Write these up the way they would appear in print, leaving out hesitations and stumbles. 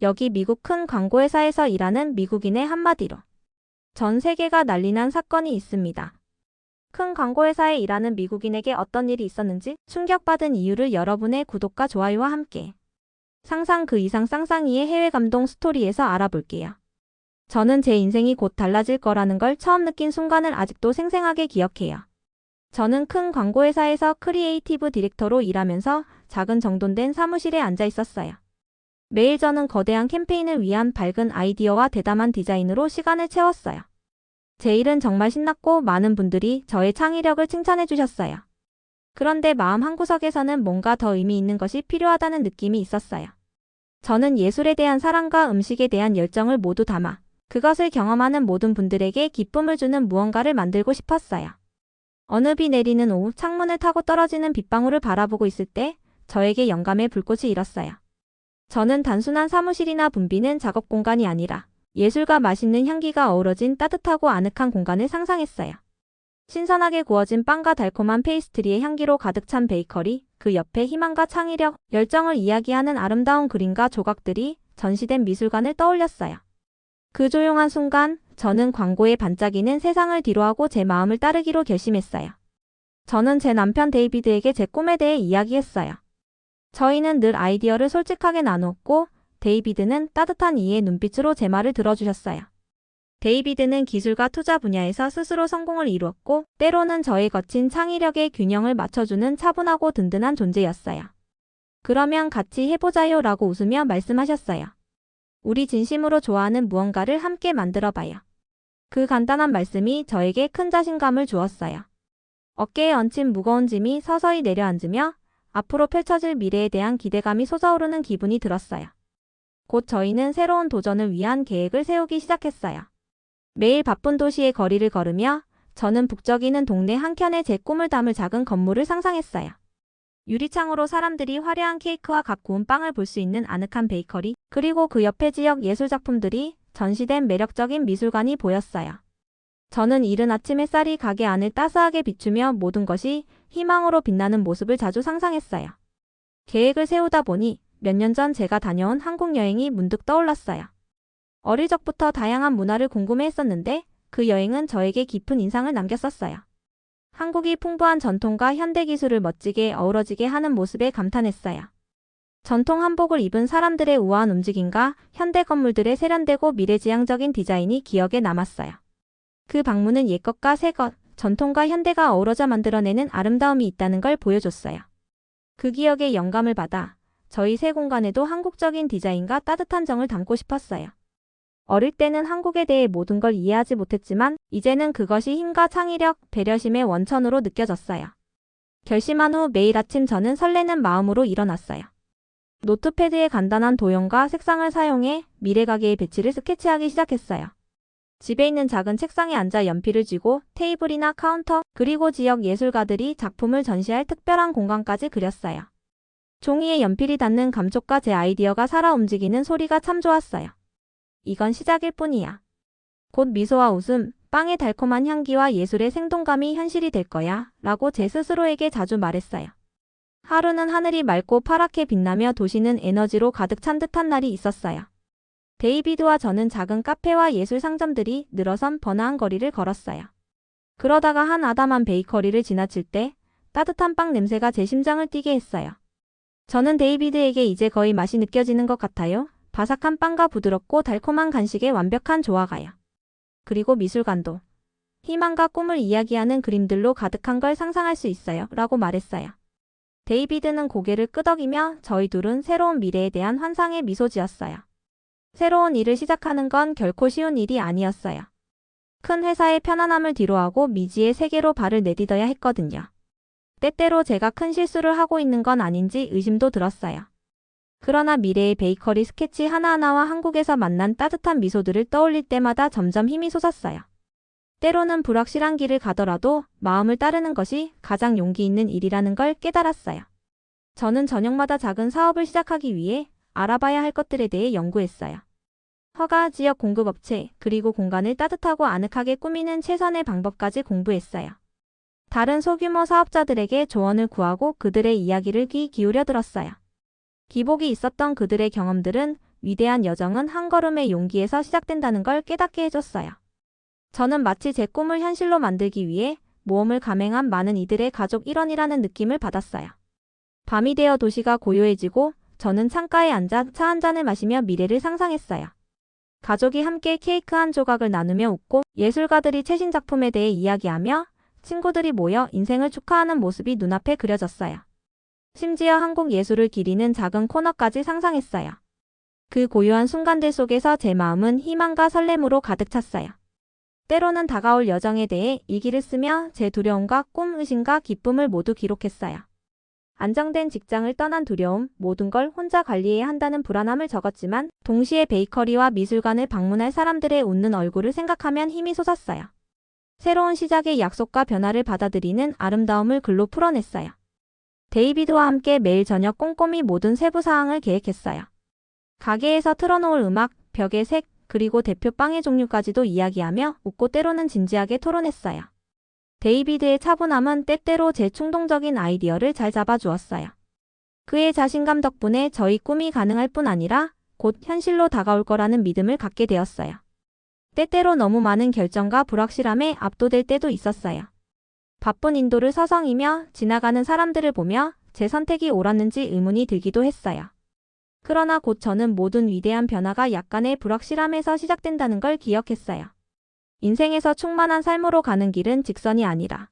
여기 미국 큰 광고회사에서 일하는 미국인의 한마디로 전 세계가 난리난 사건이 있습니다. 큰 광고회사에 일하는 미국인에게 어떤 일이 있었는지 충격받은 이유를 여러분의 구독과 좋아요와 함께 상상 그 이상 쌍쌍이의 해외 감동 스토리에서 알아볼게요. 저는 제 인생이 곧 달라질 거라는 걸 처음 느낀 순간을 아직도 생생하게 기억해요. 저는 큰 광고회사에서 크리에이티브 디렉터로 일하면서 작은 정돈된 사무실에 앉아 있었어요. 매일 저는 거대한 캠페인을 위한 밝은 아이디어와 대담한 디자인으로 시간을 채웠어요. 제 일은 정말 신났고 많은 분들이 저의 창의력을 칭찬해 주셨어요. 그런데 마음 한구석에서는 뭔가 더 의미 있는 것이 필요하다는 느낌이 있었어요. 저는 예술에 대한 사랑과 음식에 대한 열정을 모두 담아 그것을 경험하는 모든 분들에게 기쁨을 주는 무언가를 만들고 싶었어요. 어느 비 내리는 오후 창문을 타고 떨어지는 빗방울을 바라보고 있을 때 저에게 영감의 불꽃이 일었어요. 저는 단순한 사무실이나 붐비는 작업 공간이 아니라 예술과 맛있는 향기가 어우러진 따뜻하고 아늑한 공간을 상상했어요. 신선하게 구워진 빵과 달콤한 페이스트리의 향기로 가득 찬 베이커리, 그 옆에 희망과 창의력, 열정을 이야기하는 아름다운 그림과 조각들이 전시된 미술관을 떠올렸어요. 그 조용한 순간, 저는 광고에 반짝이는 세상을 뒤로하고 제 마음을 따르기로 결심했어요. 저는 제 남편 데이비드에게 제 꿈에 대해 이야기했어요. 저희는 늘 아이디어를 솔직하게 나누었고, 데이비드는 따뜻한 이해의 눈빛으로 제 말을 들어주셨어요. 데이비드는 기술과 투자 분야에서 스스로 성공을 이루었고, 때로는 저의 거친 창의력의 균형을 맞춰주는 차분하고 든든한 존재였어요. 그러면 같이 해보자요 라고 웃으며 말씀하셨어요. 우리 진심으로 좋아하는 무언가를 함께 만들어봐요. 그 간단한 말씀이 저에게 큰 자신감을 주었어요. 어깨에 얹힌 무거운 짐이 서서히 내려앉으며 앞으로 펼쳐질 미래에 대한 기대감이 솟아오르는 기분이 들었어요. 곧 저희는 새로운 도전을 위한 계획을 세우기 시작했어요. 매일 바쁜 도시의 거리를 걸으며 저는 북적이는 동네 한켠에 제 꿈을 담을 작은 건물을 상상했어요. 유리창으로 사람들이 화려한 케이크와 각 구운 빵을 볼 수 있는 아늑한 베이커리, 그리고 그 옆에 지역 예술작품들이 전시된 매력적인 미술관이 보였어요. 저는 이른 아침 햇살이 가게 안을 따스하게 비추며 모든 것이 희망으로 빛나는 모습을 자주 상상했어요. 계획을 세우다 보니 몇 년 전 제가 다녀온 한국 여행이 문득 떠올랐어요. 어릴 적부터 다양한 문화를 궁금해했었는데 그 여행은 저에게 깊은 인상을 남겼었어요. 한국이 풍부한 전통과 현대 기술을 멋지게 어우러지게 하는 모습에 감탄했어요. 전통 한복을 입은 사람들의 우아한 움직임과 현대 건물들의 세련되고 미래지향적인 디자인이 기억에 남았어요. 그 방문은 옛것과 새것, 전통과 현대가 어우러져 만들어내는 아름다움이 있다는 걸 보여줬어요. 그 기억에 영감을 받아 저희 새 공간에도 한국적인 디자인과 따뜻한 정을 담고 싶었어요. 어릴 때는 한국에 대해 모든 걸 이해하지 못했지만 이제는 그것이 힘과 창의력, 배려심의 원천으로 느껴졌어요. 결심한 후 매일 아침 저는 설레는 마음으로 일어났어요. 노트패드에 간단한 도형과 색상을 사용해 미래가게의 배치를 스케치하기 시작했어요. 집에 있는 작은 책상에 앉아 연필을 쥐고 테이블이나 카운터, 그리고 지역 예술가들이 작품을 전시할 특별한 공간까지 그렸어요. 종이에 연필이 닿는 감촉과 제 아이디어가 살아 움직이는 소리가 참 좋았어요. 이건 시작일 뿐이야. 곧 미소와 웃음, 빵의 달콤한 향기와 예술의 생동감이 현실이 될 거야 라고 제 스스로에게 자주 말했어요. 하루는 하늘이 맑고 파랗게 빛나며 도시는 에너지로 가득 찬 듯한 날이 있었어요. 데이비드와 저는 작은 카페와 예술 상점들이 늘어선 번화한 거리를 걸었어요. 그러다가 한 아담한 베이커리를 지나칠 때 따뜻한 빵 냄새가 제 심장을 뛰게 했어요. 저는 데이비드에게 이제 거의 맛이 느껴지는 것 같아요. 바삭한 빵과 부드럽고 달콤한 간식의 완벽한 조화가요. 그리고 미술관도 희망과 꿈을 이야기하는 그림들로 가득한 걸 상상할 수 있어요 라고 말했어요. 데이비드는 고개를 끄덕이며 저희 둘은 새로운 미래에 대한 환상에 미소 지었어요. 새로운 일을 시작하는 건 결코 쉬운 일이 아니었어요. 큰 회사의 편안함을 뒤로하고 미지의 세계로 발을 내딛어야 했거든요. 때때로 제가 큰 실수를 하고 있는 건 아닌지 의심도 들었어요. 그러나 미래의 베이커리 스케치 하나하나와 한국에서 만난 따뜻한 미소들을 떠올릴 때마다 점점 힘이 솟았어요. 때로는 불확실한 길을 가더라도 마음을 따르는 것이 가장 용기 있는 일이라는 걸 깨달았어요. 저는 저녁마다 작은 사업을 시작하기 위해 알아봐야 할 것들에 대해 연구했어요. 허가, 지역 공급업체, 그리고 공간을 따뜻하고 아늑하게 꾸미는 최선의 방법까지 공부했어요. 다른 소규모 사업자들에게 조언을 구하고 그들의 이야기를 귀 기울여 들었어요. 기복이 있었던 그들의 경험들은 위대한 여정은 한 걸음의 용기에서 시작된다는 걸 깨닫게 해줬어요. 저는 마치 제 꿈을 현실로 만들기 위해 모험을 감행한 많은 이들의 가족 일원이라는 느낌을 받았어요. 밤이 되어 도시가 고요해지고 저는 창가에 앉아 차 한 잔을 마시며 미래를 상상했어요. 가족이 함께 케이크 한 조각을 나누며 웃고 예술가들이 최신 작품에 대해 이야기하며 친구들이 모여 인생을 축하하는 모습이 눈앞에 그려졌어요. 심지어 한국 예술을 기리는 작은 코너까지 상상했어요. 그 고요한 순간들 속에서 제 마음은 희망과 설렘으로 가득 찼어요. 때로는 다가올 여정에 대해 일기를 쓰며 제 두려움과 꿈, 의심과 기쁨을 모두 기록했어요. 안정된 직장을 떠난 두려움, 모든 걸 혼자 관리해야 한다는 불안함을 적었지만 동시에 베이커리와 미술관을 방문할 사람들의 웃는 얼굴을 생각하면 힘이 솟았어요. 새로운 시작의 약속과 변화를 받아들이는 아름다움을 글로 풀어냈어요. 데이비드와 함께 매일 저녁 꼼꼼히 모든 세부 사항을 계획했어요. 가게에서 틀어놓을 음악, 벽의 색, 그리고 대표 빵의 종류까지도 이야기하며 웃고 때로는 진지하게 토론했어요. 데이비드의 차분함은 때때로 제 충동적인 아이디어를 잘 잡아주었어요. 그의 자신감 덕분에 저희 꿈이 가능할 뿐 아니라 곧 현실로 다가올 거라는 믿음을 갖게 되었어요. 때때로 너무 많은 결정과 불확실함에 압도될 때도 있었어요. 바쁜 인도를 서성이며 지나가는 사람들을 보며 제 선택이 옳았는지 의문이 들기도 했어요. 그러나 곧 저는 모든 위대한 변화가 약간의 불확실함에서 시작된다는 걸 기억했어요. 인생에서 충만한 삶으로 가는 길은 직선이 아니라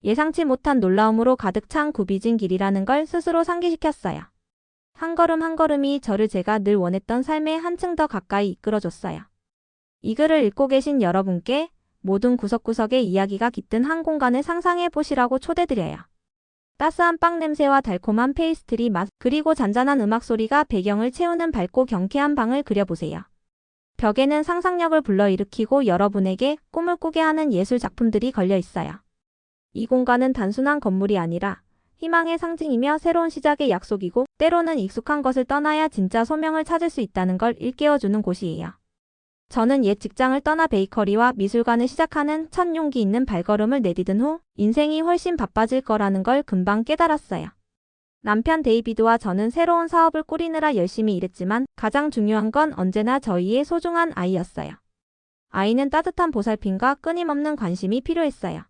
예상치 못한 놀라움으로 가득 찬 굽이진 길이라는 걸 스스로 상기시켰어요. 한 걸음 한 걸음이 저를 제가 늘 원했던 삶에 한층 더 가까이 이끌어줬어요. 이 글을 읽고 계신 여러분께 모든 구석구석에 이야기가 깃든 한 공간을 상상해 보시라고 초대드려요. 따스한 빵 냄새와 달콤한 페이스트리 맛, 그리고 잔잔한 음악 소리가 배경을 채우는 밝고 경쾌한 방을 그려보세요. 벽에는 상상력을 불러일으키고 여러분에게 꿈을 꾸게 하는 예술 작품들이 걸려 있어요. 이 공간은 단순한 건물이 아니라 희망의 상징이며 새로운 시작의 약속이고 때로는 익숙한 것을 떠나야 진짜 소명을 찾을 수 있다는 걸 일깨워주는 곳이에요. 저는 옛 직장을 떠나 베이커리와 미술관을 시작하는 첫 용기 있는 발걸음을 내디딘 후 인생이 훨씬 바빠질 거라는 걸 금방 깨달았어요. 남편 데이비드와 저는 새로운 사업을 꾸리느라 열심히 일했지만 가장 중요한 건 언제나 저희의 소중한 아이였어요. 아이는 따뜻한 보살핌과 끊임없는 관심이 필요했어요.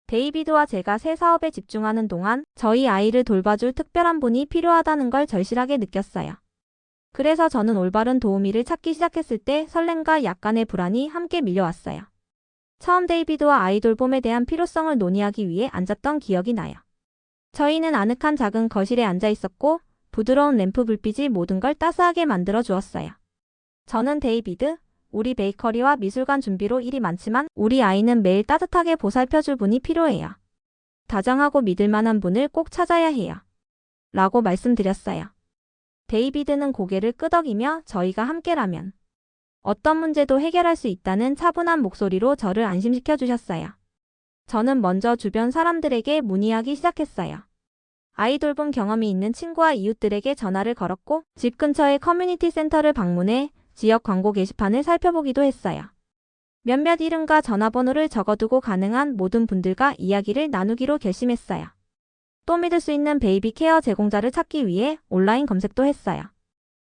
데이비드와 제가 새 사업에 집중하는 동안 저희 아이를 돌봐줄 특별한 분이 필요하다는 걸 절실하게 느꼈어요. 그래서 저는 올바른 도우미를 찾기 시작했을 때 설렘과 약간의 불안이 함께 밀려왔어요. 처음 데이비드와 아이 돌봄에 대한 필요성을 논의하기 위해 앉았던 기억이 나요. 저희는 아늑한 작은 거실에 앉아 있었고 부드러운 램프 불빛이 모든 걸 따스하게 만들어 주었어요. 저는 데이비드, 우리 베이커리와 미술관 준비로 일이 많지만 우리 아이는 매일 따뜻하게 보살펴줄 분이 필요해요. 다정하고 믿을 만한 분을 꼭 찾아야 해요. 라고 말씀드렸어요. 데이비드는 고개를 끄덕이며 저희가 함께라면 어떤 문제도 해결할 수 있다는 차분한 목소리로 저를 안심시켜 주셨어요. 저는 먼저 주변 사람들에게 문의하기 시작했어요. 아이 돌봄 경험이 있는 친구와 이웃들에게 전화를 걸었고 집 근처의 커뮤니티 센터를 방문해 지역 광고 게시판을 살펴보기도 했어요. 몇몇 이름과 전화번호를 적어두고 가능한 모든 분들과 이야기를 나누기로 결심했어요. 또 믿을 수 있는 베이비 케어 제공자를 찾기 위해 온라인 검색도 했어요.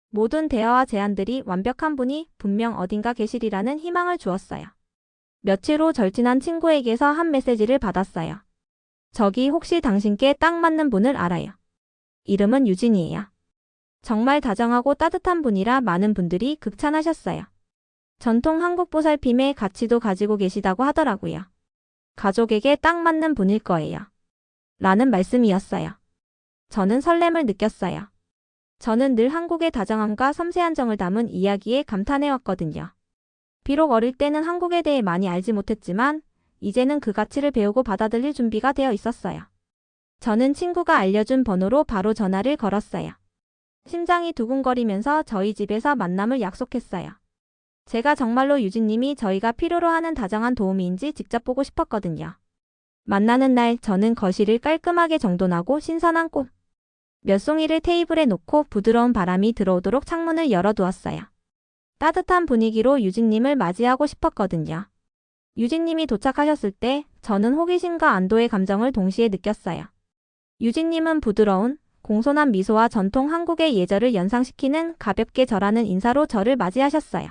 모든 대화와 제안들이 완벽한 분이 분명 어딘가 계시리라는 희망을 주었어요. 며칠 후 절친한 친구에게서 한 메시지를 받았어요. 저기 혹시 당신께 딱 맞는 분을 알아요. 이름은 유진이에요. 정말 다정하고 따뜻한 분이라 많은 분들이 극찬하셨어요. 전통 한국 보살핌의 가치도 가지고 계시다고 하더라고요. 가족에게 딱 맞는 분일 거예요. 라는 말씀이었어요. 저는 설렘을 느꼈어요. 저는 늘 한국의 다정함과 섬세한 정을 담은 이야기에 감탄해왔거든요. 비록 어릴 때는 한국에 대해 많이 알지 못했지만 이제는 그 가치를 배우고 받아들일 준비가 되어 있었어요. 저는 친구가 알려준 번호로 바로 전화를 걸었어요. 심장이 두근거리면서 저희 집에서 만남을 약속했어요. 제가 정말로 유진님이 저희가 필요로 하는 다정한 도우미인지 직접 보고 싶었거든요. 만나는 날 저는 거실을 깔끔하게 정돈하고 신선한 꽃 몇 송이를 테이블에 놓고 부드러운 바람이 들어오도록 창문을 열어두었어요. 따뜻한 분위기로 유진님을 맞이하고 싶었거든요. 유진님이 도착하셨을 때 저는 호기심과 안도의 감정을 동시에 느꼈어요. 유진님은 부드러운, 공손한 미소와 전통 한국의 예절을 연상시키는 가볍게 절하는 인사로 저를 맞이하셨어요.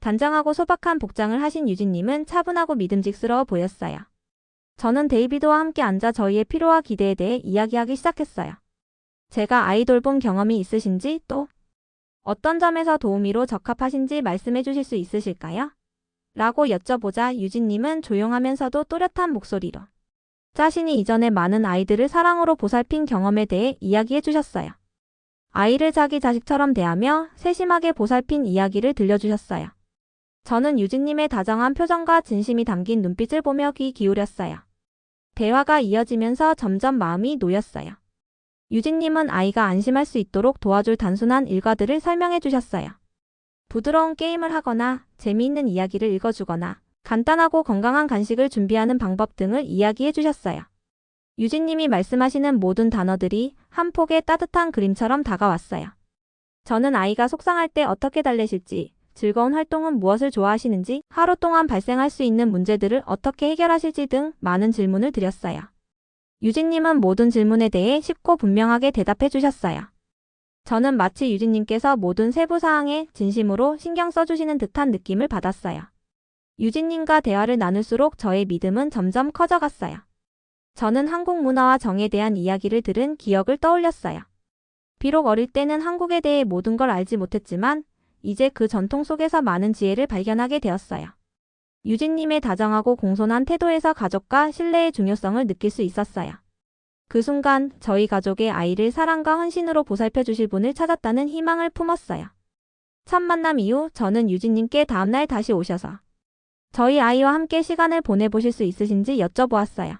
단정하고 소박한 복장을 하신 유진님은 차분하고 믿음직스러워 보였어요. 저는 데이비드와 함께 앉아 저희의 필요와 기대에 대해 이야기하기 시작했어요. 제가 아이 돌봄 경험이 있으신지 또 어떤 점에서 도우미로 적합하신지 말씀해 주실 수 있으실까요? 라고 여쭤보자 유진님은 조용하면서도 또렷한 목소리로 자신이 이전에 많은 아이들을 사랑으로 보살핀 경험에 대해 이야기해 주셨어요. 아이를 자기 자식처럼 대하며 세심하게 보살핀 이야기를 들려주셨어요. 저는 유진님의 다정한 표정과 진심이 담긴 눈빛을 보며 귀 기울였어요. 대화가 이어지면서 점점 마음이 놓였어요. 유진님은 아이가 안심할 수 있도록 도와줄 단순한 일과들을 설명해 주셨어요. 부드러운 게임을 하거나 재미있는 이야기를 읽어주거나 간단하고 건강한 간식을 준비하는 방법 등을 이야기해 주셨어요. 유진님이 말씀하시는 모든 단어들이 한 폭의 따뜻한 그림처럼 다가왔어요. 저는 아이가 속상할 때 어떻게 달래실지, 즐거운 활동은 무엇을 좋아하시는지, 하루 동안 발생할 수 있는 문제들을 어떻게 해결하실지 등 많은 질문을 드렸어요. 유진님은 모든 질문에 대해 쉽고 분명하게 대답해 주셨어요. 저는 마치 유진님께서 모든 세부사항에 진심으로 신경 써주시는 듯한 느낌을 받았어요. 유진님과 대화를 나눌수록 저의 믿음은 점점 커져갔어요. 저는 한국 문화와 정에 대한 이야기를 들은 기억을 떠올렸어요. 비록 어릴 때는 한국에 대해 모든 걸 알지 못했지만 이제 그 전통 속에서 많은 지혜를 발견하게 되었어요. 유진님의 다정하고 공손한 태도에서 가족과 신뢰의 중요성을 느낄 수 있었어요. 그 순간 저희 가족의 아이를 사랑과 헌신으로 보살펴 주실 분을 찾았다는 희망을 품었어요. 첫 만남 이후 저는 유진님께 다음날 다시 오셔서 저희 아이와 함께 시간을 보내보실 수 있으신지 여쭤보았어요.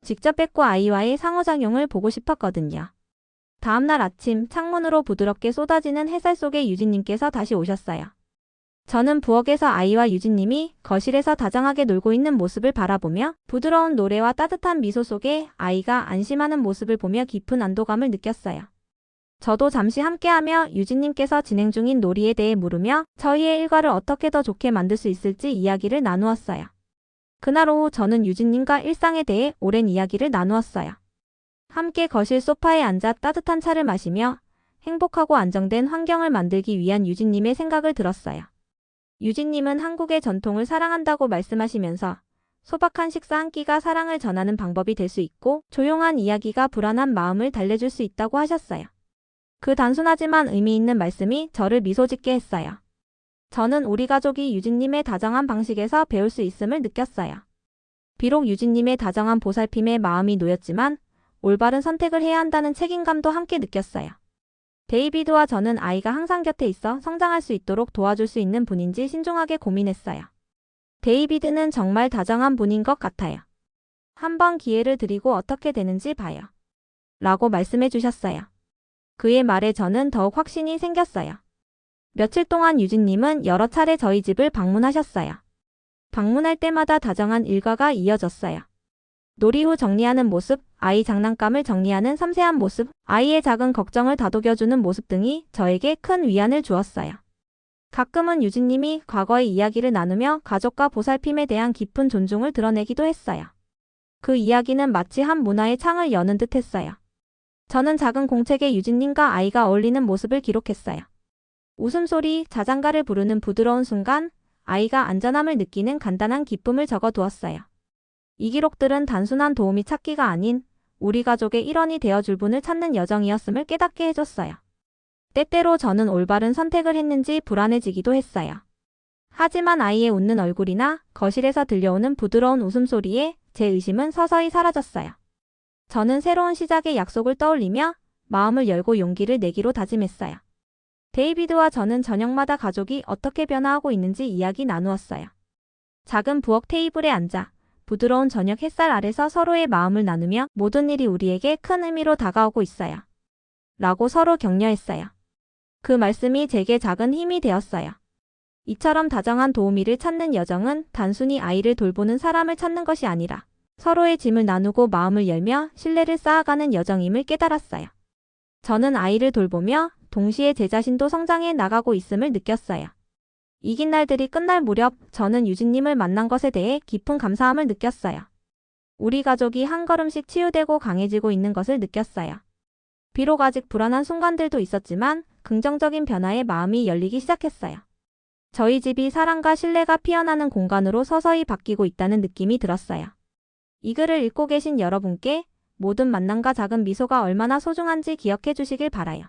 직접 뵙고 아이와의 상호작용을 보고 싶었거든요. 다음날 아침 창문으로 부드럽게 쏟아지는 햇살 속에 유진님께서 다시 오셨어요. 저는 부엌에서 아이와 유진님이 거실에서 다정하게 놀고 있는 모습을 바라보며 부드러운 노래와 따뜻한 미소 속에 아이가 안심하는 모습을 보며 깊은 안도감을 느꼈어요. 저도 잠시 함께하며 유진님께서 진행 중인 놀이에 대해 물으며 저희의 일과를 어떻게 더 좋게 만들 수 있을지 이야기를 나누었어요. 그날 오후 저는 유진님과 일상에 대해 오랜 이야기를 나누었어요. 함께 거실 소파에 앉아 따뜻한 차를 마시며 행복하고 안정된 환경을 만들기 위한 유진님의 생각을 들었어요. 유진님은 한국의 전통을 사랑한다고 말씀하시면서 소박한 식사 한 끼가 사랑을 전하는 방법이 될 수 있고 조용한 이야기가 불안한 마음을 달래줄 수 있다고 하셨어요. 그 단순하지만 의미 있는 말씀이 저를 미소 짓게 했어요. 저는 우리 가족이 유진님의 다정한 방식에서 배울 수 있음을 느꼈어요. 비록 유진님의 다정한 보살핌에 마음이 놓였지만 올바른 선택을 해야 한다는 책임감도 함께 느꼈어요. 데이비드와 저는 아이가 항상 곁에 있어 성장할 수 있도록 도와줄 수 있는 분인지 신중하게 고민했어요. 데이비드는 정말 다정한 분인 것 같아요. 한번 기회를 드리고 어떻게 되는지 봐요. 라고 말씀해 주셨어요. 그의 말에 저는 더욱 확신이 생겼어요. 며칠 동안 유진님은 여러 차례 저희 집을 방문하셨어요. 방문할 때마다 다정한 일과가 이어졌어요. 놀이 후 정리하는 모습, 아이 장난감을 정리하는 섬세한 모습, 아이의 작은 걱정을 다독여주는 모습 등이 저에게 큰 위안을 주었어요. 가끔은 유진님이 과거의 이야기를 나누며 가족과 보살핌에 대한 깊은 존중을 드러내기도 했어요. 그 이야기는 마치 한 문화의 창을 여는 듯 했어요. 저는 작은 공책에 유진님과 아이가 어울리는 모습을 기록했어요. 웃음소리, 자장가를 부르는 부드러운 순간, 아이가 안전함을 느끼는 간단한 기쁨을 적어두었어요. 이 기록들은 단순한 도우미 찾기가 아닌 우리 가족의 일원이 되어줄 분을 찾는 여정이었음을 깨닫게 해줬어요. 때때로 저는 올바른 선택을 했는지 불안해지기도 했어요. 하지만 아이의 웃는 얼굴이나 거실에서 들려오는 부드러운 웃음소리에 제 의심은 서서히 사라졌어요. 저는 새로운 시작의 약속을 떠올리며 마음을 열고 용기를 내기로 다짐했어요. 데이비드와 저는 저녁마다 가족이 어떻게 변화하고 있는지 이야기 나누었어요. 작은 부엌 테이블에 앉아 부드러운 저녁 햇살 아래서 서로의 마음을 나누며 모든 일이 우리에게 큰 의미로 다가오고 있어요. 라고 서로 격려했어요. 그 말씀이 제게 작은 힘이 되었어요. 이처럼 다정한 도우미를 찾는 여정은 단순히 아이를 돌보는 사람을 찾는 것이 아니라 서로의 짐을 나누고 마음을 열며 신뢰를 쌓아가는 여정임을 깨달았어요. 저는 아이를 돌보며 동시에 제 자신도 성장해 나가고 있음을 느꼈어요. 이긴 날들이 끝날 무렵 저는 유진님을 만난 것에 대해 깊은 감사함을 느꼈어요. 우리 가족이 한 걸음씩 치유되고 강해지고 있는 것을 느꼈어요. 비록 아직 불안한 순간들도 있었지만 긍정적인 변화에 마음이 열리기 시작했어요. 저희 집이 사랑과 신뢰가 피어나는 공간으로 서서히 바뀌고 있다는 느낌이 들었어요. 이 글을 읽고 계신 여러분께 모든 만남과 작은 미소가 얼마나 소중한지 기억해 주시길 바라요.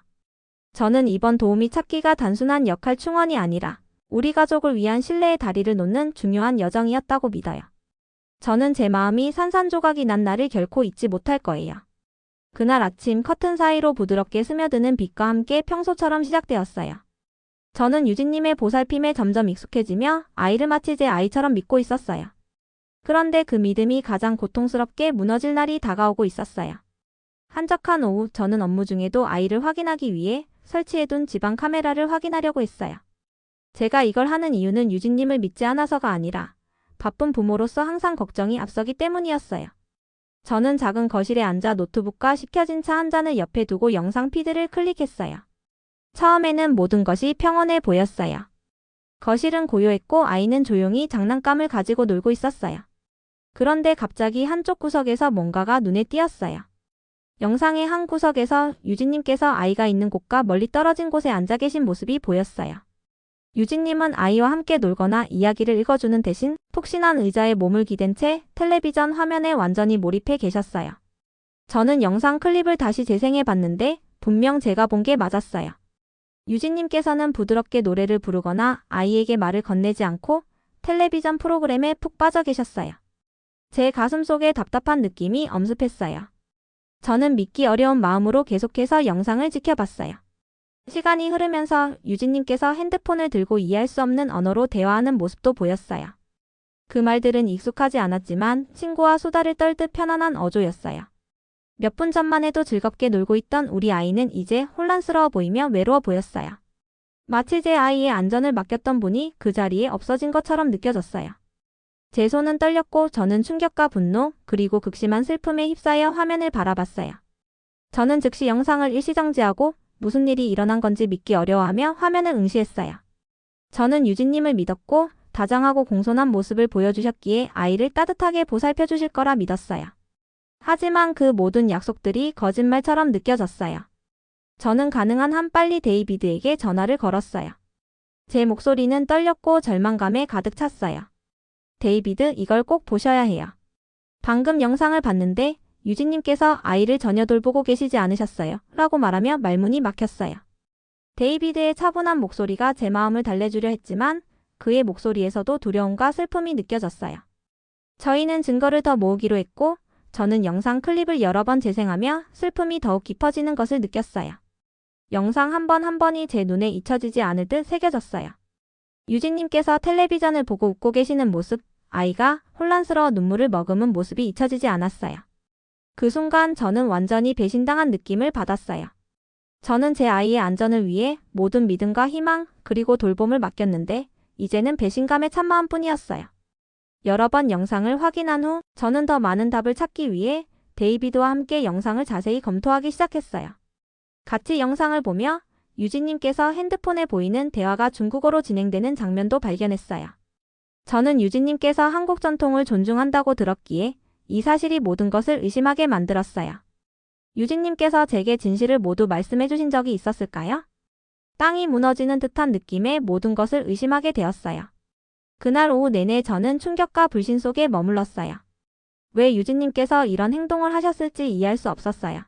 저는 이번 도우미 찾기가 단순한 역할 충원이 아니라 우리 가족을 위한 신뢰의 다리를 놓는 중요한 여정이었다고 믿어요. 저는 제 마음이 산산조각이 난 날을 결코 잊지 못할 거예요. 그날 아침 커튼 사이로 부드럽게 스며드는 빛과 함께 평소처럼 시작되었어요. 저는 유진님의 보살핌에 점점 익숙해지며 아이를 마치 제 아이처럼 믿고 있었어요. 그런데 그 믿음이 가장 고통스럽게 무너질 날이 다가오고 있었어요. 한적한 오후 저는 업무 중에도 아이를 확인하기 위해 설치해둔 집안 카메라를 확인하려고 했어요. 제가 이걸 하는 이유는 유진님을 믿지 않아서가 아니라 바쁜 부모로서 항상 걱정이 앞서기 때문이었어요. 저는 작은 거실에 앉아 노트북과 식혀진 차 한 잔을 옆에 두고 영상 피드를 클릭했어요. 처음에는 모든 것이 평온해 보였어요. 거실은 고요했고 아이는 조용히 장난감을 가지고 놀고 있었어요. 그런데 갑자기 한쪽 구석에서 뭔가가 눈에 띄었어요. 영상의 한 구석에서 유진님께서 아이가 있는 곳과 멀리 떨어진 곳에 앉아 계신 모습이 보였어요. 유진님은 아이와 함께 놀거나 이야기를 읽어주는 대신 푹신한 의자에 몸을 기댄 채 텔레비전 화면에 완전히 몰입해 계셨어요. 저는 영상 클립을 다시 재생해 봤는데 분명 제가 본 게 맞았어요. 유진님께서는 부드럽게 노래를 부르거나 아이에게 말을 건네지 않고 텔레비전 프로그램에 푹 빠져 계셨어요. 제 가슴속에 답답한 느낌이 엄습했어요. 저는 믿기 어려운 마음으로 계속해서 영상을 지켜봤어요. 시간이 흐르면서 유진님께서 핸드폰을 들고 이해할 수 없는 언어로 대화하는 모습도 보였어요. 그 말들은 익숙하지 않았지만 친구와 수다를 떨듯 편안한 어조였어요. 몇 분 전만 해도 즐겁게 놀고 있던 우리 아이는 이제 혼란스러워 보이며 외로워 보였어요. 마치 제 아이의 안전을 맡겼던 분이 그 자리에 없어진 것처럼 느껴졌어요. 제 손은 떨렸고 저는 충격과 분노 그리고 극심한 슬픔에 휩싸여 화면을 바라봤어요. 저는 즉시 영상을 일시정지하고 무슨 일이 일어난 건지 믿기 어려워하며 화면을 응시했어요. 저는 유진님을 믿었고 다정하고 공손한 모습을 보여주셨기에 아이를 따뜻하게 보살펴 주실 거라 믿었어요. 하지만 그 모든 약속들이 거짓말처럼 느껴졌어요. 저는 가능한 한 빨리 데이비드에게 전화를 걸었어요. 제 목소리는 떨렸고 절망감에 가득 찼어요. 데이비드, 이걸 꼭 보셔야 해요. 방금 영상을 봤는데 유진님께서 아이를 전혀 돌보고 계시지 않으셨어요. 라고 말하며 말문이 막혔어요. 데이비드의 차분한 목소리가 제 마음을 달래주려 했지만 그의 목소리에서도 두려움과 슬픔이 느껴졌어요. 저희는 증거를 더 모으기로 했고 저는 영상 클립을 여러 번 재생하며 슬픔이 더욱 깊어지는 것을 느꼈어요. 영상 한 번 한 번이 제 눈에 잊혀지지 않을 듯 새겨졌어요. 유진님께서 텔레비전을 보고 웃고 계시는 모습, 아이가 혼란스러워 눈물을 머금은 모습이 잊혀지지 않았어요. 그 순간 저는 완전히 배신당한 느낌을 받았어요. 저는 제 아이의 안전을 위해 모든 믿음과 희망 그리고 돌봄을 맡겼는데 이제는 배신감에 찬 마음뿐이었어요. 여러 번 영상을 확인한 후 저는 더 많은 답을 찾기 위해 데이비드와 함께 영상을 자세히 검토하기 시작했어요. 같이 영상을 보며 유진님께서 핸드폰에 보이는 대화가 중국어로 진행되는 장면도 발견했어요. 저는 유진님께서 한국 전통을 존중한다고 들었기에 이 사실이 모든 것을 의심하게 만들었어요. 유진님께서 제게 진실을 모두 말씀해 주신 적이 있었을까요? 땅이 무너지는 듯한 느낌에 모든 것을 의심하게 되었어요. 그날 오후 내내 저는 충격과 불신 속에 머물렀어요. 왜 유진님께서 이런 행동을 하셨을지 이해할 수 없었어요.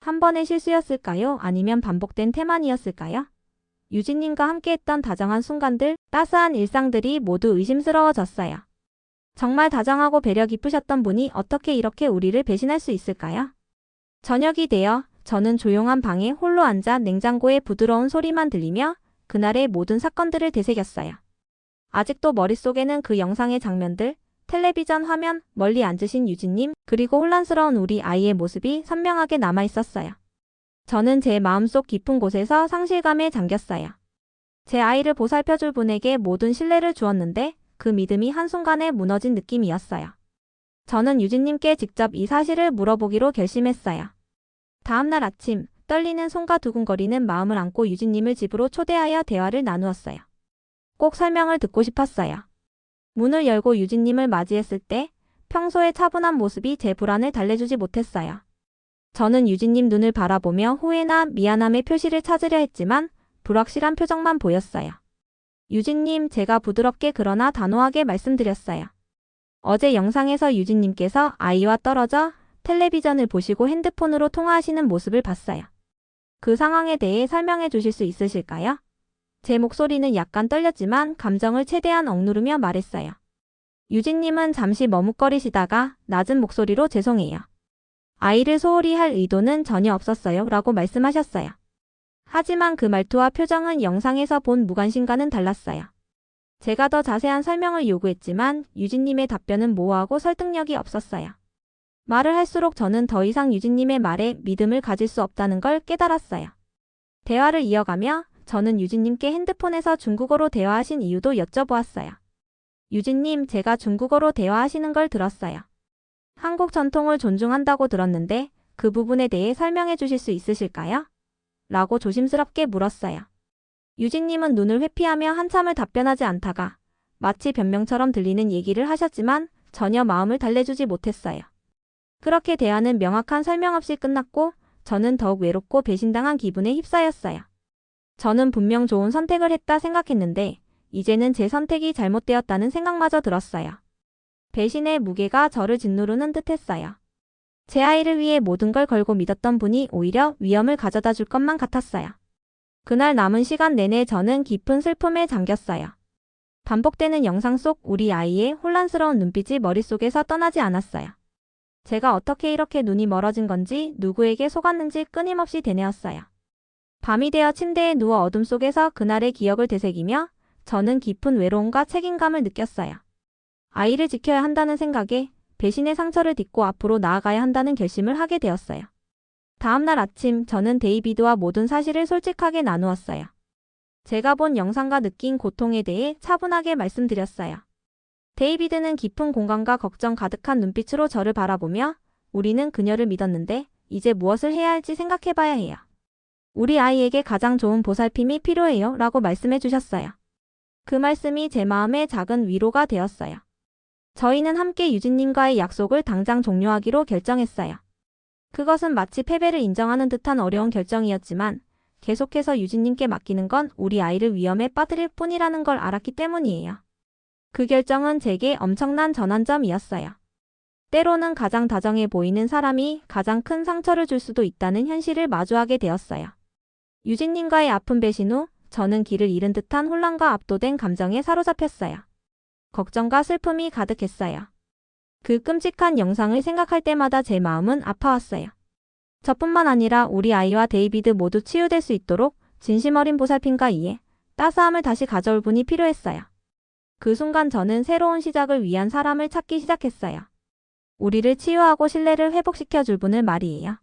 한 번의 실수였을까요? 아니면 반복된 태만이었을까요? 유진님과 함께했던 다정한 순간들, 따스한 일상들이 모두 의심스러워졌어요. 정말 다정하고 배려 깊으셨던 분이 어떻게 이렇게 우리를 배신할 수 있을까요? 저녁이 되어 저는 조용한 방에 홀로 앉아 냉장고의 부드러운 소리만 들리며 그날의 모든 사건들을 되새겼어요. 아직도 머릿속에는 그 영상의 장면들, 텔레비전 화면, 멀리 앉으신 유진님, 그리고 혼란스러운 우리 아이의 모습이 선명하게 남아있었어요. 저는 제 마음속 깊은 곳에서 상실감에 잠겼어요. 제 아이를 보살펴줄 분에게 모든 신뢰를 주었는데 그 믿음이 한순간에 무너진 느낌이었어요. 저는 유진님께 직접 이 사실을 물어보기로 결심했어요. 다음날 아침, 떨리는 손과 두근거리는 마음을 안고 유진님을 집으로 초대하여 대화를 나누었어요. 꼭 설명을 듣고 싶었어요. 문을 열고 유진님을 맞이했을 때 평소의 차분한 모습이 제 불안을 달래주지 못했어요. 저는 유진님 눈을 바라보며 후회나 미안함의 표시를 찾으려 했지만 불확실한 표정만 보였어요. 유진님, 제가 부드럽게 그러나 단호하게 말씀드렸어요. 어제 영상에서 유진님께서 아이와 떨어져 텔레비전을 보시고 핸드폰으로 통화하시는 모습을 봤어요. 그 상황에 대해 설명해 주실 수 있으실까요? 제 목소리는 약간 떨렸지만 감정을 최대한 억누르며 말했어요. 유진님은 잠시 머뭇거리시다가 낮은 목소리로 죄송해요. 아이를 소홀히 할 의도는 전혀 없었어요. 라고 말씀하셨어요. 하지만 그 말투와 표정은 영상에서 본 무관심과는 달랐어요. 제가 더 자세한 설명을 요구했지만 유진님의 답변은 모호하고 설득력이 없었어요. 말을 할수록 저는 더 이상 유진님의 말에 믿음을 가질 수 없다는 걸 깨달았어요. 대화를 이어가며 저는 유진님께 핸드폰에서 중국어로 대화하신 이유도 여쭤보았어요. 유진님, 제가 중국어로 대화하시는 걸 들었어요. 한국 전통을 존중한다고 들었는데 그 부분에 대해 설명해 주실 수 있으실까요? 라고 조심스럽게 물었어요. 유진님은 눈을 회피하며 한참을 답변하지 않다가 마치 변명처럼 들리는 얘기를 하셨지만 전혀 마음을 달래주지 못했어요. 그렇게 대화는 명확한 설명 없이 끝났고 저는 더욱 외롭고 배신당한 기분에 휩싸였어요. 저는 분명 좋은 선택을 했다 생각했는데 이제는 제 선택이 잘못되었다는 생각마저 들었어요. 배신의 무게가 저를 짓누르는 듯했어요. 제 아이를 위해 모든 걸 걸고 믿었던 분이 오히려 위험을 가져다 줄 것만 같았어요. 그날 남은 시간 내내 저는 깊은 슬픔에 잠겼어요. 반복되는 영상 속 우리 아이의 혼란스러운 눈빛이 머릿속에서 떠나지 않았어요. 제가 어떻게 이렇게 눈이 멀어진 건지 누구에게 속았는지 끊임없이 되뇌었어요. 밤이 되어 침대에 누워 어둠 속에서 그날의 기억을 되새기며 저는 깊은 외로움과 책임감을 느꼈어요. 아이를 지켜야 한다는 생각에 배신의 상처를 딛고 앞으로 나아가야 한다는 결심을 하게 되었어요. 다음날 아침 저는 데이비드와 모든 사실을 솔직하게 나누었어요. 제가 본 영상과 느낀 고통에 대해 차분하게 말씀드렸어요. 데이비드는 깊은 공감과 걱정 가득한 눈빛으로 저를 바라보며 우리는 그녀를 믿었는데 이제 무엇을 해야 할지 생각해봐야 해요. 우리 아이에게 가장 좋은 보살핌이 필요해요. 라고 말씀해 주셨어요. 그 말씀이 제 마음에 작은 위로가 되었어요. 저희는 함께 유진님과의 약속을 당장 종료하기로 결정했어요. 그것은 마치 패배를 인정하는 듯한 어려운 결정이었지만 계속해서 유진님께 맡기는 건 우리 아이를 위험에 빠뜨릴 뿐이라는 걸 알았기 때문이에요. 그 결정은 제게 엄청난 전환점이었어요. 때로는 가장 다정해 보이는 사람이 가장 큰 상처를 줄 수도 있다는 현실을 마주하게 되었어요. 유진님과의 아픈 배신 후 저는 길을 잃은 듯한 혼란과 압도된 감정에 사로잡혔어요. 걱정과 슬픔이 가득했어요. 그 끔찍한 영상을 생각할 때마다 제 마음은 아파왔어요. 저뿐만 아니라 우리 아이와 데이비드 모두 치유될 수 있도록 진심 어린 보살핌과 이해, 따스함을 다시 가져올 분이 필요했어요. 그 순간 저는 새로운 시작을 위한 사람을 찾기 시작했어요. 우리를 치유하고 신뢰를 회복시켜 줄 분을 말이에요.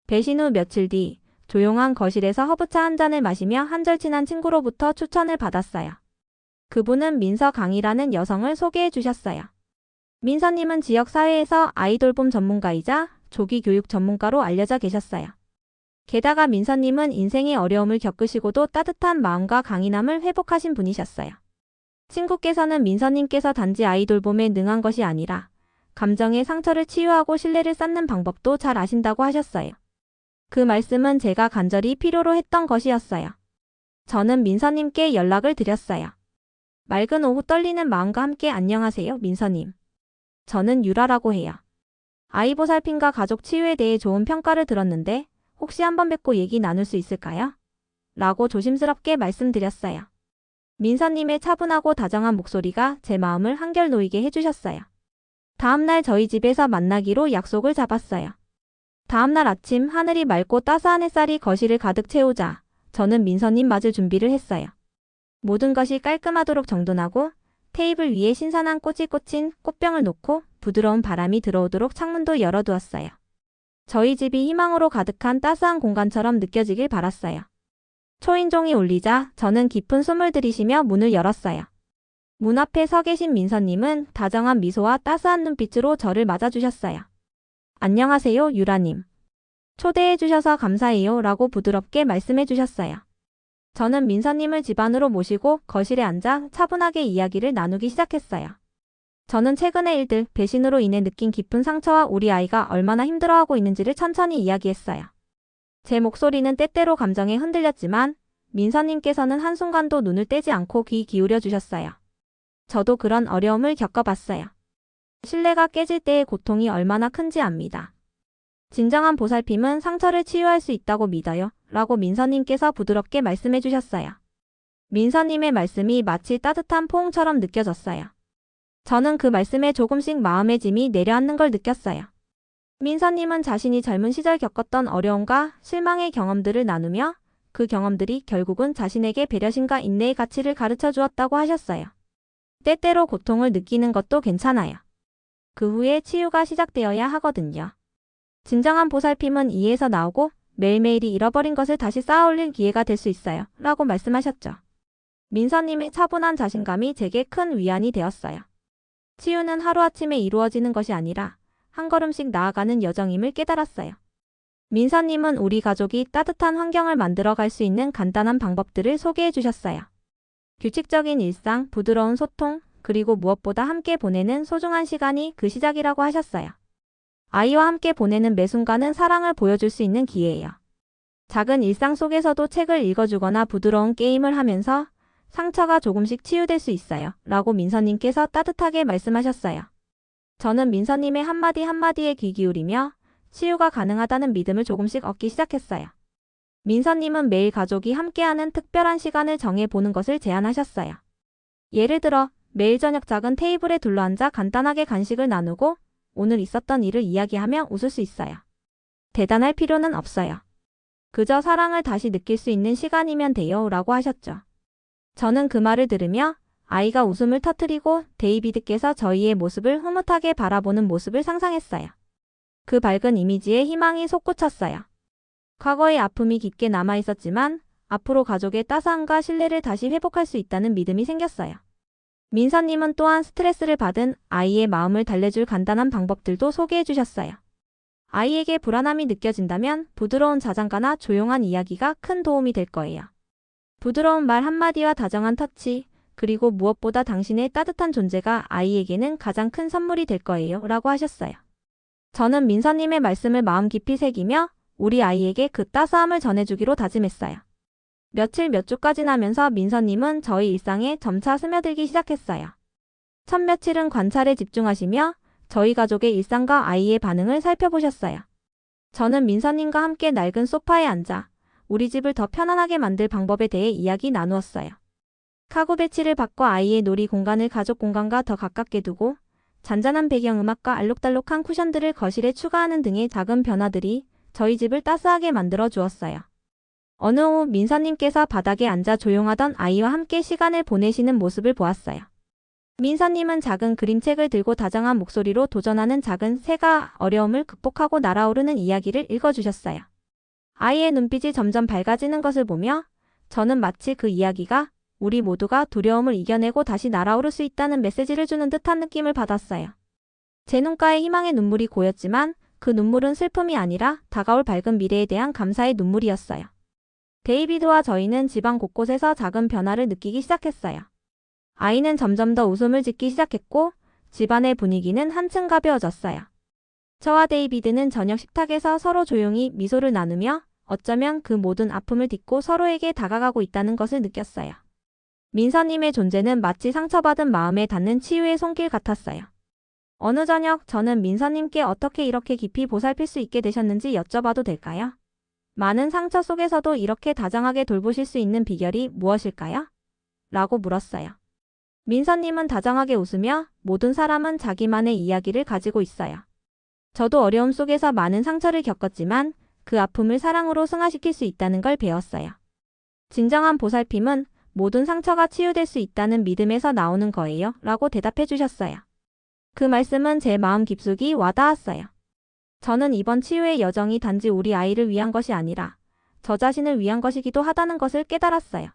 배신 후 며칠 뒤 조용한 거실에서 허브차 한 잔을 마시며 한 절친한 친구로부터 추천을 받았어요. 그분은 민서강이라는 여성을 소개해 주셨어요. 민서님은 지역사회에서 아이돌봄 전문가이자 조기 교육 전문가로 알려져 계셨어요. 게다가 민서님은 인생의 어려움을 겪으시고도 따뜻한 마음과 강인함을 회복하신 분이셨어요. 친구께서는 민서님께서 단지 아이돌봄에 능한 것이 아니라 감정의 상처를 치유하고 신뢰를 쌓는 방법도 잘 아신다고 하셨어요. 그 말씀은 제가 간절히 필요로 했던 것이었어요. 저는 민서님께 연락을 드렸어요. 맑은 오후 떨리는 마음과 함께 안녕하세요, 민서님. 저는 유라라고 해요. 아이 보살핌과 가족 치유에 대해 좋은 평가를 들었는데 혹시 한번 뵙고 얘기 나눌 수 있을까요? 라고 조심스럽게 말씀드렸어요. 민서님의 차분하고 다정한 목소리가 제 마음을 한결 놓이게 해주셨어요. 다음날 저희 집에서 만나기로 약속을 잡았어요. 다음날 아침 하늘이 맑고 따스한 햇살이 거실을 가득 채우자 저는 민서님 맞을 준비를 했어요. 모든 것이 깔끔하도록 정돈하고 테이블 위에 신선한 꽃이 꽂힌 꽃병을 놓고 부드러운 바람이 들어오도록 창문도 열어두었어요. 저희 집이 희망으로 가득한 따스한 공간처럼 느껴지길 바랐어요. 초인종이 울리자 저는 깊은 숨을 들이쉬며 문을 열었어요. 문 앞에 서 계신 민서님은 다정한 미소와 따스한 눈빛으로 저를 맞아주셨어요. 안녕하세요, 유라님. 초대해 주셔서 감사해요. 라고 부드럽게 말씀해 주셨어요. 저는 민서님을 집 안으로 모시고 거실에 앉아 차분하게 이야기를 나누기 시작했어요. 저는 최근의 일들, 배신으로 인해 느낀 깊은 상처와 우리 아이가 얼마나 힘들어하고 있는지를 천천히 이야기했어요. 제 목소리는 때때로 감정에 흔들렸지만 민서님께서는 한순간도 눈을 떼지 않고 귀 기울여 주셨어요. 저도 그런 어려움을 겪어봤어요. 신뢰가 깨질 때의 고통이 얼마나 큰지 압니다. 진정한 보살핌은 상처를 치유할 수 있다고 믿어요. 라고 민서님께서 부드럽게 말씀해 주셨어요. 민서님의 말씀이 마치 따뜻한 포옹처럼 느껴졌어요. 저는 그 말씀에 조금씩 마음의 짐이 내려앉는 걸 느꼈어요. 민서님은 자신이 젊은 시절 겪었던 어려움과 실망의 경험들을 나누며 그 경험들이 결국은 자신에게 배려심과 인내의 가치를 가르쳐 주었다고 하셨어요. 때때로 고통을 느끼는 것도 괜찮아요. 그 후에 치유가 시작되어야 하거든요. 진정한 보살핌은 이에서 나오고 매일매일이 잃어버린 것을 다시 쌓아올릴 기회가 될 수 있어요. 라고 말씀하셨죠. 민서님의 차분한 자신감이 제게 큰 위안이 되었어요. 치유는 하루아침에 이루어지는 것이 아니라 한 걸음씩 나아가는 여정임을 깨달았어요. 민서님은 우리 가족이 따뜻한 환경을 만들어갈 수 있는 간단한 방법들을 소개해 주셨어요. 규칙적인 일상, 부드러운 소통, 그리고 무엇보다 함께 보내는 소중한 시간이 그 시작이라고 하셨어요. 아이와 함께 보내는 매 순간은 사랑을 보여줄 수 있는 기회예요. 작은 일상 속에서도 책을 읽어주거나 부드러운 게임을 하면서 상처가 조금씩 치유될 수 있어요. 라고 민서님께서 따뜻하게 말씀하셨어요. 저는 민서님의 한마디 한마디에 귀 기울이며 치유가 가능하다는 믿음을 조금씩 얻기 시작했어요. 민서님은 매일 가족이 함께하는 특별한 시간을 정해보는 것을 제안하셨어요. 예를 들어 매일 저녁 작은 테이블에 둘러앉아 간단하게 간식을 나누고 오늘 있었던 일을 이야기하며 웃을 수 있어요. 대단할 필요는 없어요. 그저 사랑을 다시 느낄 수 있는 시간이면 돼요. 라고 하셨죠. 저는 그 말을 들으며 아이가 웃음을 터뜨리고 데이비드께서 저희의 모습을 흐뭇하게 바라보는 모습을 상상했어요. 그 밝은 이미지에 희망이 솟구쳤어요. 과거의 아픔이 깊게 남아있었지만 앞으로 가족의 따스함과 신뢰를 다시 회복할 수 있다는 믿음이 생겼어요. 민서님은 또한 스트레스를 받은 아이의 마음을 달래줄 간단한 방법들도 소개해 주셨어요. 아이에게 불안함이 느껴진다면 부드러운 자장가나 조용한 이야기가 큰 도움이 될 거예요. 부드러운 말 한마디와 다정한 터치, 그리고 무엇보다 당신의 따뜻한 존재가 아이에게는 가장 큰 선물이 될 거예요. 라고 하셨어요. 저는 민서님의 말씀을 마음 깊이 새기며 우리 아이에게 그 따스함을 전해주기로 다짐했어요. 며칠 몇 주가 지나면서 민서님은 저희 일상에 점차 스며들기 시작했어요. 첫 며칠은 관찰에 집중하시며 저희 가족의 일상과 아이의 반응을 살펴보셨어요. 저는 민서님과 함께 낡은 소파에 앉아 우리 집을 더 편안하게 만들 방법에 대해 이야기 나누었어요. 가구 배치를 바꿔 아이의 놀이 공간을 가족 공간과 더 가깝게 두고 잔잔한 배경음악과 알록달록한 쿠션들을 거실에 추가하는 등의 작은 변화들이 저희 집을 따스하게 만들어 주었어요. 어느 오후 민서님께서 바닥에 앉아 조용하던 아이와 함께 시간을 보내시는 모습을 보았어요. 민서님은 작은 그림책을 들고 다정한 목소리로 도전하는 작은 새가 어려움을 극복하고 날아오르는 이야기를 읽어주셨어요. 아이의 눈빛이 점점 밝아지는 것을 보며 저는 마치 그 이야기가 우리 모두가 두려움을 이겨내고 다시 날아오를 수 있다는 메시지를 주는 듯한 느낌을 받았어요. 제 눈가에 희망의 눈물이 고였지만 그 눈물은 슬픔이 아니라 다가올 밝은 미래에 대한 감사의 눈물이었어요. 데이비드와 저희는 집안 곳곳에서 작은 변화를 느끼기 시작했어요. 아이는 점점 더 웃음을 짓기 시작했고 집안의 분위기는 한층 가벼워졌어요. 저와 데이비드는 저녁 식탁에서 서로 조용히 미소를 나누며 어쩌면 그 모든 아픔을 딛고 서로에게 다가가고 있다는 것을 느꼈어요. 민서님의 존재는 마치 상처받은 마음에 닿는 치유의 손길 같았어요. 어느 저녁 저는 민서님께 어떻게 이렇게 깊이 보살필 수 있게 되셨는지 여쭤봐도 될까요? 많은 상처 속에서도 이렇게 다정하게 돌보실 수 있는 비결이 무엇일까요? 라고 물었어요. 민서님은 다정하게 웃으며 모든 사람은 자기만의 이야기를 가지고 있어요. 저도 어려움 속에서 많은 상처를 겪었지만 그 아픔을 사랑으로 승화시킬 수 있다는 걸 배웠어요. 진정한 보살핌은 모든 상처가 치유될 수 있다는 믿음에서 나오는 거예요. 라고 대답해 주셨어요. 그 말씀은 제 마음 깊숙이 와닿았어요. 저는 이번 치유의 여정이 단지 우리 아이를 위한 것이 아니라 저 자신을 위한 것이기도 하다는 것을 깨달았어요.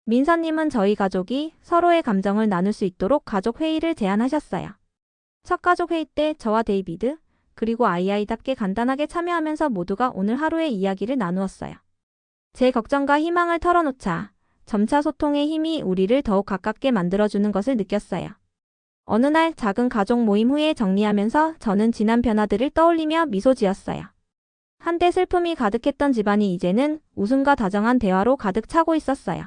민서님은 저희 가족이 서로의 감정을 나눌 수 있도록 가족 회의를 제안하셨어요. 첫 가족 회의 때 저와 데이비드, 그리고 아이답게 간단하게 참여하면서 모두가 오늘 하루의 이야기를 나누었어요. 제 걱정과 희망을 털어놓자 점차 소통의 힘이 우리를 더욱 가깝게 만들어주는 것을 느꼈어요. 어느 날 작은 가족 모임 후에 정리하면서 저는 지난 변화들을 떠올리며 미소 지었어요. 한때 슬픔이 가득했던 집안이 이제는 웃음과 다정한 대화로 가득 차고 있었어요.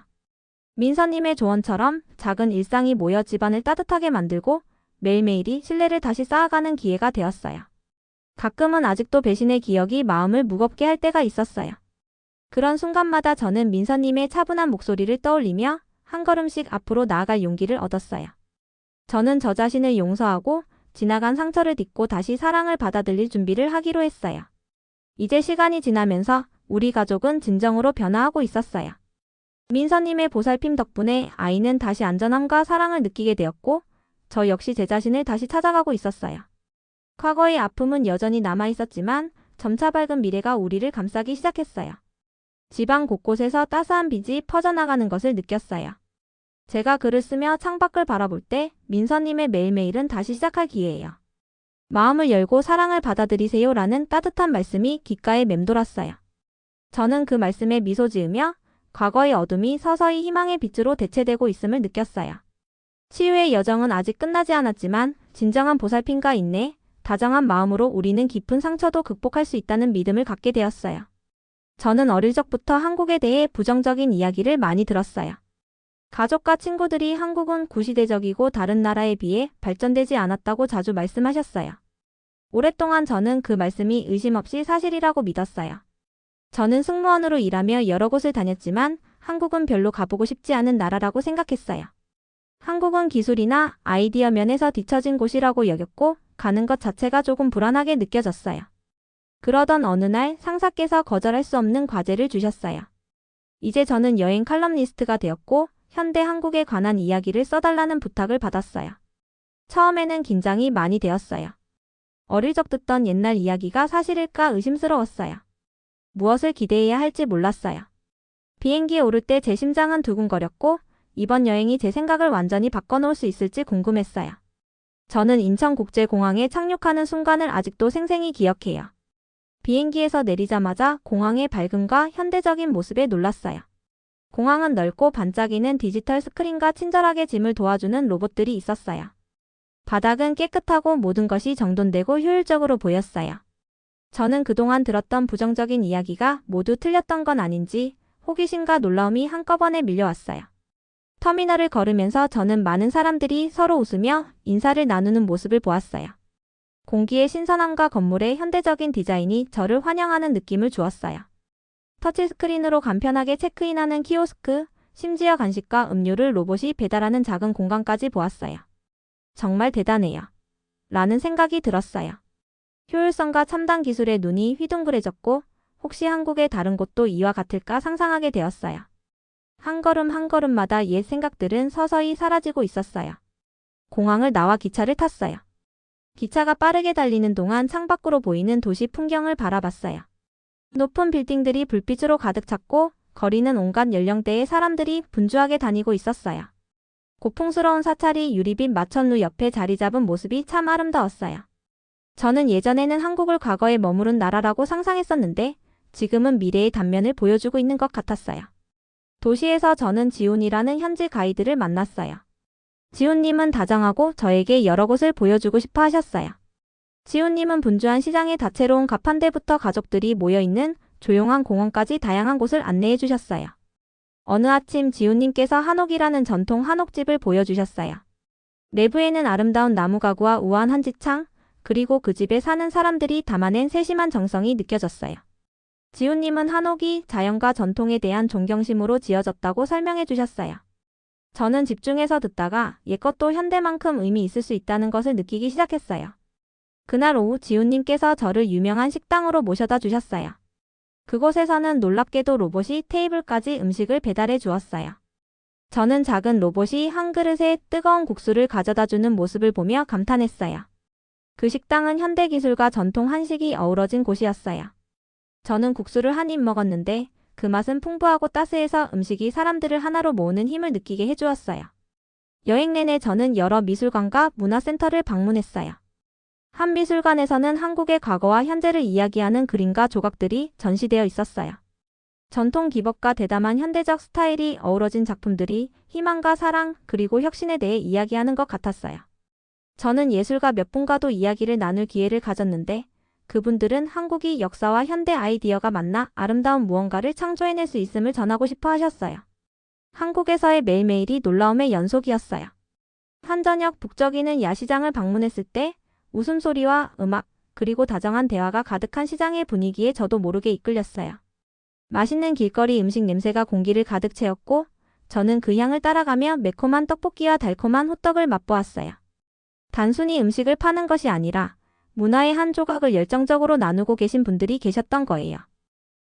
민서님의 조언처럼 작은 일상이 모여 집안을 따뜻하게 만들고 매일매일이 신뢰를 다시 쌓아가는 기회가 되었어요. 가끔은 아직도 배신의 기억이 마음을 무겁게 할 때가 있었어요. 그런 순간마다 저는 민서님의 차분한 목소리를 떠올리며 한 걸음씩 앞으로 나아갈 용기를 얻었어요. 저는 저 자신을 용서하고 지나간 상처를 딛고 다시 사랑을 받아들일 준비를 하기로 했어요. 이제 시간이 지나면서 우리 가족은 진정으로 변화하고 있었어요. 민서님의 보살핌 덕분에 아이는 다시 안전함과 사랑을 느끼게 되었고 저 역시 제 자신을 다시 찾아가고 있었어요. 과거의 아픔은 여전히 남아있었지만 점차 밝은 미래가 우리를 감싸기 시작했어요. 집안 곳곳에서 따스한 빛이 퍼져나가는 것을 느꼈어요. 제가 글을 쓰며 창밖을 바라볼 때 민서님의 매일매일은 다시 시작할 기회예요. 마음을 열고 사랑을 받아들이세요 라는 따뜻한 말씀이 귓가에 맴돌았어요. 저는 그 말씀에 미소 지으며 과거의 어둠이 서서히 희망의 빛으로 대체되고 있음을 느꼈어요. 치유의 여정은 아직 끝나지 않았지만 진정한 보살핌과 인내, 다정한 마음으로 우리는 깊은 상처도 극복할 수 있다는 믿음을 갖게 되었어요. 저는 어릴 적부터 한국에 대해 부정적인 이야기를 많이 들었어요. 가족과 친구들이 한국은 구시대적이고 다른 나라에 비해 발전되지 않았다고 자주 말씀하셨어요. 오랫동안 저는 그 말씀이 의심 없이 사실이라고 믿었어요. 저는 승무원으로 일하며 여러 곳을 다녔지만 한국은 별로 가보고 싶지 않은 나라라고 생각했어요. 한국은 기술이나 아이디어 면에서 뒤처진 곳이라고 여겼고 가는 것 자체가 조금 불안하게 느껴졌어요. 그러던 어느 날 상사께서 거절할 수 없는 과제를 주셨어요. 이제 저는 여행 칼럼니스트가 되었고 현대 한국에 관한 이야기를 써달라는 부탁을 받았어요. 처음에는 긴장이 많이 되었어요. 어릴 적 듣던 옛날 이야기가 사실일까 의심스러웠어요. 무엇을 기대해야 할지 몰랐어요. 비행기에 오를 때 제 심장은 두근거렸고 이번 여행이 제 생각을 완전히 바꿔놓을 수 있을지 궁금했어요. 저는 인천국제공항에 착륙하는 순간을 아직도 생생히 기억해요. 비행기에서 내리자마자 공항의 밝음과 현대적인 모습에 놀랐어요. 공항은 넓고 반짝이는 디지털 스크린과 친절하게 짐을 도와주는 로봇들이 있었어요. 바닥은 깨끗하고 모든 것이 정돈되고 효율적으로 보였어요. 저는 그동안 들었던 부정적인 이야기가 모두 틀렸던 건 아닌지 호기심과 놀라움이 한꺼번에 밀려왔어요. 터미널을 걸으면서 저는 많은 사람들이 서로 웃으며 인사를 나누는 모습을 보았어요. 공기의 신선함과 건물의 현대적인 디자인이 저를 환영하는 느낌을 주었어요. 터치스크린으로 간편하게 체크인하는 키오스크, 심지어 간식과 음료를 로봇이 배달하는 작은 공간까지 보았어요. 정말 대단해요. 라는 생각이 들었어요. 효율성과 첨단 기술에 눈이 휘둥그레졌고 혹시 한국의 다른 곳도 이와 같을까 상상하게 되었어요. 한 걸음 한 걸음마다 옛 생각들은 서서히 사라지고 있었어요. 공항을 나와 기차를 탔어요. 기차가 빠르게 달리는 동안 창밖으로 보이는 도시 풍경을 바라봤어요. 높은 빌딩들이 불빛으로 가득 찼고 거리는 온갖 연령대의 사람들이 분주하게 다니고 있었어요. 고풍스러운 사찰이 유리빛 마천루 옆에 자리 잡은 모습이 참 아름다웠어요. 저는 예전에는 한국을 과거에 머무른 나라라고 상상했었는데 지금은 미래의 단면을 보여주고 있는 것 같았어요. 도시에서 저는 지훈이라는 현지 가이드를 만났어요. 지훈님은 다정하고 저에게 여러 곳을 보여주고 싶어 하셨어요. 지훈님은 분주한 시장의 다채로운 가판대부터 가족들이 모여있는 조용한 공원까지 다양한 곳을 안내해 주셨어요. 어느 아침 지훈님께서 한옥이라는 전통 한옥집을 보여주셨어요. 내부에는 아름다운 나무 가구와 우아한 한지창, 그리고 그 집에 사는 사람들이 담아낸 세심한 정성이 느껴졌어요. 지훈님은 한옥이 자연과 전통에 대한 존경심으로 지어졌다고 설명해 주셨어요. 저는 집중해서 듣다가 옛것도 현대만큼 의미 있을 수 있다는 것을 느끼기 시작했어요. 그날 오후 지훈님께서 저를 유명한 식당으로 모셔다 주셨어요. 그곳에서는 놀랍게도 로봇이 테이블까지 음식을 배달해 주었어요. 저는 작은 로봇이 한 그릇에 뜨거운 국수를 가져다 주는 모습을 보며 감탄했어요. 그 식당은 현대기술과 전통 한식이 어우러진 곳이었어요. 저는 국수를 한 입 먹었는데 그 맛은 풍부하고 따스해서 음식이 사람들을 하나로 모으는 힘을 느끼게 해주었어요. 여행 내내 저는 여러 미술관과 문화센터를 방문했어요. 한 미술관에서는 한국의 과거와 현재를 이야기하는 그림과 조각들이 전시되어 있었어요. 전통 기법과 대담한 현대적 스타일이 어우러진 작품들이 희망과 사랑 그리고 혁신에 대해 이야기하는 것 같았어요. 저는 예술가 몇 분과도 이야기를 나눌 기회를 가졌는데 그분들은 한국이 역사와 현대 아이디어가 만나 아름다운 무언가를 창조해낼 수 있음을 전하고 싶어 하셨어요. 한국에서의 매일매일이 놀라움의 연속이었어요. 한 저녁 북적이는 야시장을 방문했을 때 웃음소리와 음악, 그리고 다정한 대화가 가득한 시장의 분위기에 저도 모르게 이끌렸어요. 맛있는 길거리 음식 냄새가 공기를 가득 채웠고 저는 그 향을 따라가며 매콤한 떡볶이와 달콤한 호떡을 맛보았어요. 단순히 음식을 파는 것이 아니라 문화의 한 조각을 열정적으로 나누고 계신 분들이 계셨던 거예요.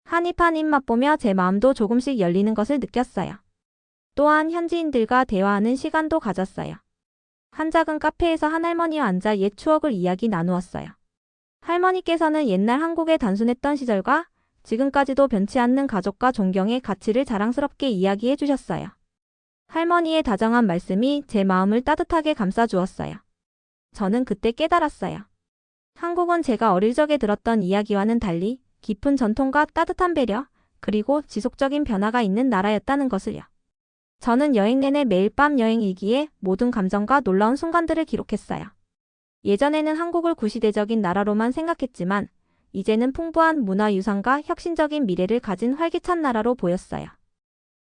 한 입 한 입 맛보며 제 마음도 조금씩 열리는 것을 느꼈어요. 또한 현지인들과 대화하는 시간도 가졌어요. 한 작은 카페에서 한 할머니와 앉아 옛 추억을 이야기 나누었어요. 할머니께서는 옛날 한국의 단순했던 시절과 지금까지도 변치 않는 가족과 존경의 가치를 자랑스럽게 이야기해 주셨어요. 할머니의 다정한 말씀이 제 마음을 따뜻하게 감싸주었어요. 저는 그때 깨달았어요. 한국은 제가 어릴 적에 들었던 이야기와는 달리 깊은 전통과 따뜻한 배려, 그리고 지속적인 변화가 있는 나라였다는 것을요. 저는 여행 내내 매일 밤 여행 일기에 모든 감정과 놀라운 순간들을 기록했어요. 예전에는 한국을 구시대적인 나라로만 생각했지만 이제는 풍부한 문화유산과 혁신적인 미래를 가진 활기찬 나라로 보였어요.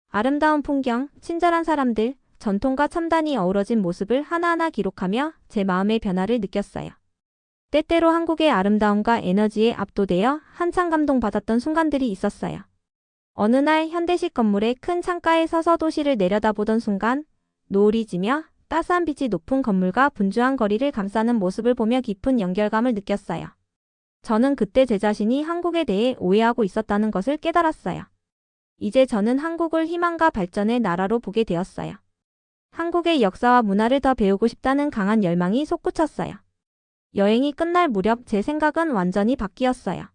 아름다운 풍경, 친절한 사람들, 전통과 첨단이 어우러진 모습을 하나하나 기록하며 제 마음의 변화를 느꼈어요. 때때로 한국의 아름다움과 에너지에 압도되어 한참 감동받았던 순간들이 있었어요. 어느 날 현대식 건물의 큰 창가에 서서 도시를 내려다보던 순간 노을이 지며 따스한 빛이 높은 건물과 분주한 거리를 감싸는 모습을 보며 깊은 연결감을 느꼈어요. 저는 그때 제 자신이 한국에 대해 오해하고 있었다는 것을 깨달았어요. 이제 저는 한국을 희망과 발전의 나라로 보게 되었어요. 한국의 역사와 문화를 더 배우고 싶다는 강한 열망이 솟구쳤어요. 여행이 끝날 무렵 제 생각은 완전히 바뀌었어요.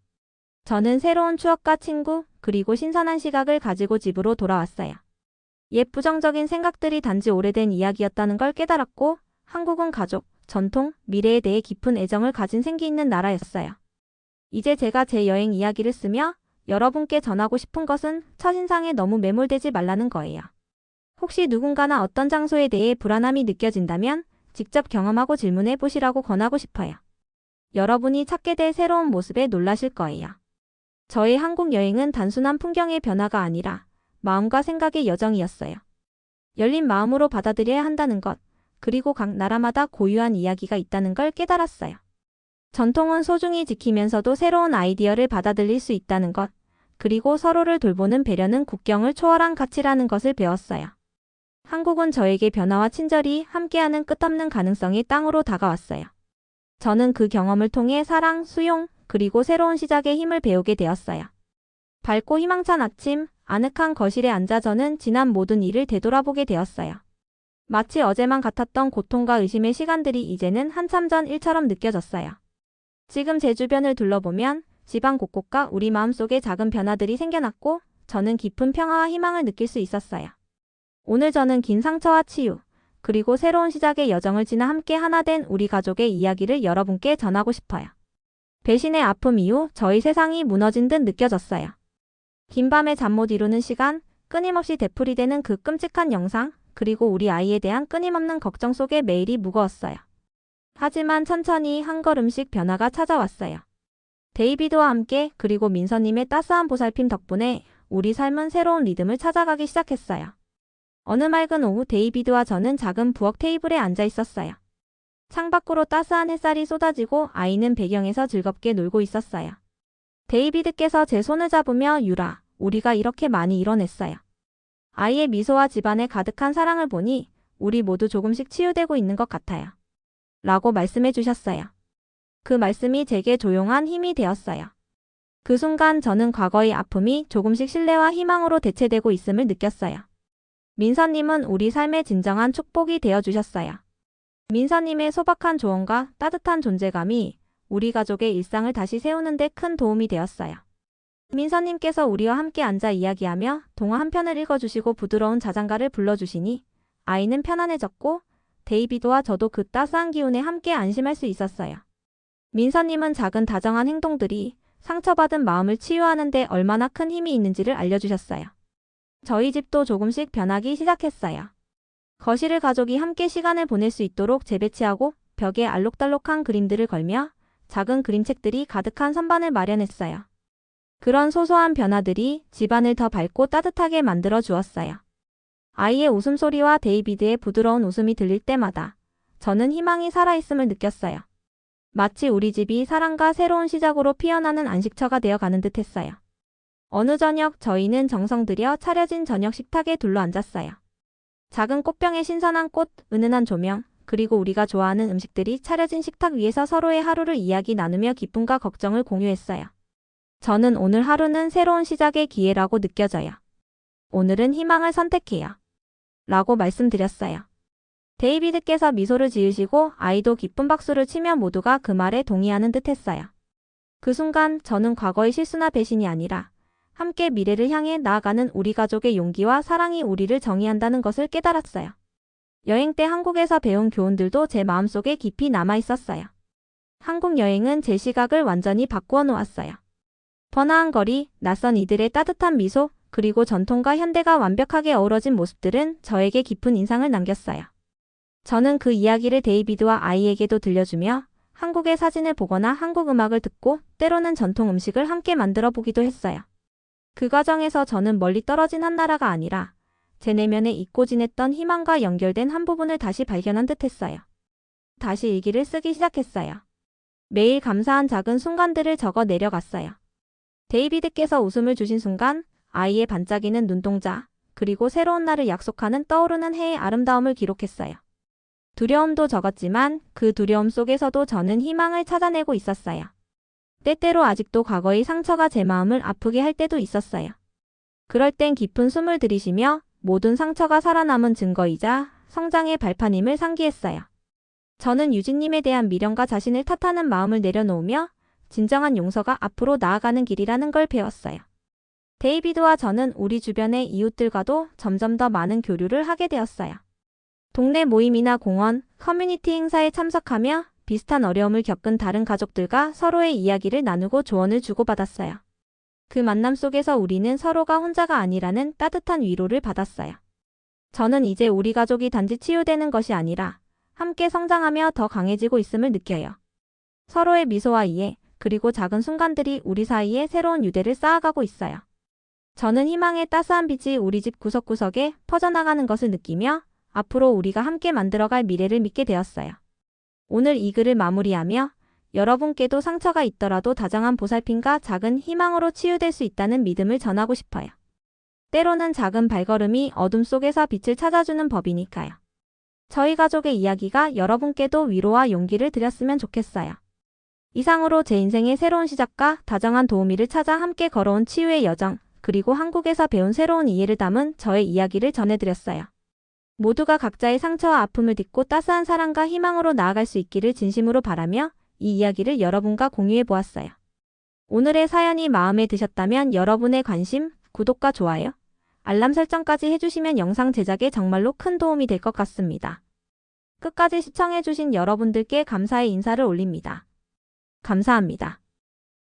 저는 새로운 추억과 친구, 그리고 신선한 시각을 가지고 집으로 돌아왔어요. 옛 부정적인 생각들이 단지 오래된 이야기였다는 걸 깨달았고 한국은 가족, 전통, 미래에 대해 깊은 애정을 가진 생기 있는 나라였어요. 이제 제가 제 여행 이야기를 쓰며 여러분께 전하고 싶은 것은 첫인상에 너무 매몰되지 말라는 거예요. 혹시 누군가나 어떤 장소에 대해 불안함이 느껴진다면 직접 경험하고 질문해 보시라고 권하고 싶어요. 여러분이 찾게 될 새로운 모습에 놀라실 거예요. 저의 한국 여행은 단순한 풍경의 변화가 아니라 마음과 생각의 여정이었어요. 열린 마음으로 받아들여야 한다는 것, 그리고 각 나라마다 고유한 이야기가 있다는 걸 깨달았어요. 전통은 소중히 지키면서도 새로운 아이디어를 받아들일 수 있다는 것, 그리고 서로를 돌보는 배려는 국경을 초월한 가치라는 것을 배웠어요. 한국은 저에게 변화와 친절이 함께하는 끝없는 가능성의 땅으로 다가왔어요. 저는 그 경험을 통해 사랑, 수용, 그리고 새로운 시작의 힘을 배우게 되었어요. 밝고 희망찬 아침, 아늑한 거실에 앉아 저는 지난 모든 일을 되돌아보게 되었어요. 마치 어제만 같았던 고통과 의심의 시간들이 이제는 한참 전 일처럼 느껴졌어요. 지금 제 주변을 둘러보면 집안 곳곳과 우리 마음속에 작은 변화들이 생겨났고 저는 깊은 평화와 희망을 느낄 수 있었어요. 오늘 저는 긴 상처와 치유, 그리고 새로운 시작의 여정을 지나 함께 하나 된 우리 가족의 이야기를 여러분께 전하고 싶어요. 배신의 아픔 이후 저희 세상이 무너진 듯 느껴졌어요. 긴 밤에 잠 못 이루는 시간, 끊임없이 되풀이되는 그 끔찍한 영상, 그리고 우리 아이에 대한 끊임없는 걱정 속에 매일이 무거웠어요. 하지만 천천히 한 걸음씩 변화가 찾아왔어요. 데이비드와 함께 그리고 민서님의 따스한 보살핌 덕분에 우리 삶은 새로운 리듬을 찾아가기 시작했어요. 어느 맑은 오후 데이비드와 저는 작은 부엌 테이블에 앉아 있었어요. 창밖으로 따스한 햇살이 쏟아지고 아이는 배경에서 즐겁게 놀고 있었어요. 데이비드께서 제 손을 잡으며 유라, 우리가 이렇게 많이 이뤄냈어요. 아이의 미소와 집안에 가득한 사랑을 보니 우리 모두 조금씩 치유되고 있는 것 같아요. 라고 말씀해 주셨어요. 그 말씀이 제게 조용한 힘이 되었어요. 그 순간 저는 과거의 아픔이 조금씩 신뢰와 희망으로 대체되고 있음을 느꼈어요. 민서님은 우리 삶의 진정한 축복이 되어주셨어요. 민서님의 소박한 조언과 따뜻한 존재감이 우리 가족의 일상을 다시 세우는 데 큰 도움이 되었어요. 민서님께서 우리와 함께 앉아 이야기하며 동화 한 편을 읽어주시고 부드러운 자장가를 불러주시니 아이는 편안해졌고 데이비드와 저도 그 따스한 기운에 함께 안심할 수 있었어요. 민서님은 작은 다정한 행동들이 상처받은 마음을 치유하는 데 얼마나 큰 힘이 있는지를 알려주셨어요. 저희 집도 조금씩 변하기 시작했어요. 거실을 가족이 함께 시간을 보낼 수 있도록 재배치하고 벽에 알록달록한 그림들을 걸며 작은 그림책들이 가득한 선반을 마련했어요. 그런 소소한 변화들이 집안을 더 밝고 따뜻하게 만들어 주었어요. 아이의 웃음소리와 데이비드의 부드러운 웃음이 들릴 때마다 저는 희망이 살아있음을 느꼈어요. 마치 우리 집이 사랑과 새로운 시작으로 피어나는 안식처가 되어 가는 듯 했어요. 어느 저녁 저희는 정성 들여 차려진 저녁 식탁에 둘러앉았어요. 작은 꽃병에 신선한 꽃, 은은한 조명, 그리고 우리가 좋아하는 음식들이 차려진 식탁 위에서 서로의 하루를 이야기 나누며 기쁨과 걱정을 공유했어요. 저는 오늘 하루는 새로운 시작의 기회라고 느껴져요. 오늘은 희망을 선택해요. 라고 말씀드렸어요. 데이비드께서 미소를 지으시고 아이도 기쁜 박수를 치며 모두가 그 말에 동의하는 듯 했어요. 그 순간 저는 과거의 실수나 배신이 아니라 함께 미래를 향해 나아가는 우리 가족의 용기와 사랑이 우리를 정의한다는 것을 깨달았어요. 여행 때 한국에서 배운 교훈들도 제 마음속에 깊이 남아 있었어요. 한국 여행은 제 시각을 완전히 바꾸어 놓았어요. 번화한 거리, 낯선 이들의 따뜻한 미소, 그리고 전통과 현대가 완벽하게 어우러진 모습들은 저에게 깊은 인상을 남겼어요. 저는 그 이야기를 데이비드와 아이에게도 들려주며 한국의 사진을 보거나 한국 음악을 듣고 때로는 전통 음식을 함께 만들어 보기도 했어요. 그 과정에서 저는 멀리 떨어진 한 나라가 아니라 제 내면에 잊고 지냈던 희망과 연결된 한 부분을 다시 발견한 듯 했어요. 다시 일기를 쓰기 시작했어요. 매일 감사한 작은 순간들을 적어 내려갔어요. 데이비드께서 웃음을 주신 순간, 아이의 반짝이는 눈동자, 그리고 새로운 날을 약속하는 떠오르는 해의 아름다움을 기록했어요. 두려움도 적었지만 그 두려움 속에서도 저는 희망을 찾아내고 있었어요. 때때로 아직도 과거의 상처가 제 마음을 아프게 할 때도 있었어요. 그럴 땐 깊은 숨을 들이쉬며 모든 상처가 살아남은 증거이자 성장의 발판임을 상기했어요. 저는 유진님에 대한 미련과 자신을 탓하는 마음을 내려놓으며 진정한 용서가 앞으로 나아가는 길이라는 걸 배웠어요. 데이비드와 저는 우리 주변의 이웃들과도 점점 더 많은 교류를 하게 되었어요. 동네 모임이나 공원, 커뮤니티 행사에 참석하며 비슷한 어려움을 겪은 다른 가족들과 서로의 이야기를 나누고 조언을 주고받았어요. 그 만남 속에서 우리는 서로가 혼자가 아니라는 따뜻한 위로를 받았어요. 저는 이제 우리 가족이 단지 치유되는 것이 아니라 함께 성장하며 더 강해지고 있음을 느껴요. 서로의 미소와 이해, 그리고 작은 순간들이 우리 사이에 새로운 유대를 쌓아가고 있어요. 저는 희망의 따스한 빛이 우리 집 구석구석에 퍼져나가는 것을 느끼며 앞으로 우리가 함께 만들어갈 미래를 믿게 되었어요. 오늘 이 글을 마무리하며 여러분께도 상처가 있더라도 다정한 보살핌과 작은 희망으로 치유될 수 있다는 믿음을 전하고 싶어요. 때로는 작은 발걸음이 어둠 속에서 빛을 찾아주는 법이니까요. 저희 가족의 이야기가 여러분께도 위로와 용기를 드렸으면 좋겠어요. 이상으로 제 인생의 새로운 시작과 다정한 도우미를 찾아 함께 걸어온 치유의 여정, 그리고 한국에서 배운 새로운 이해를 담은 저의 이야기를 전해드렸어요. 모두가 각자의 상처와 아픔을 딛고 따스한 사랑과 희망으로 나아갈 수 있기를 진심으로 바라며 이 이야기를 여러분과 공유해 보았어요. 오늘의 사연이 마음에 드셨다면 여러분의 관심, 구독과 좋아요, 알람 설정까지 해주시면 영상 제작에 정말로 큰 도움이 될 것 같습니다. 끝까지 시청해주신 여러분들께 감사의 인사를 올립니다. 감사합니다.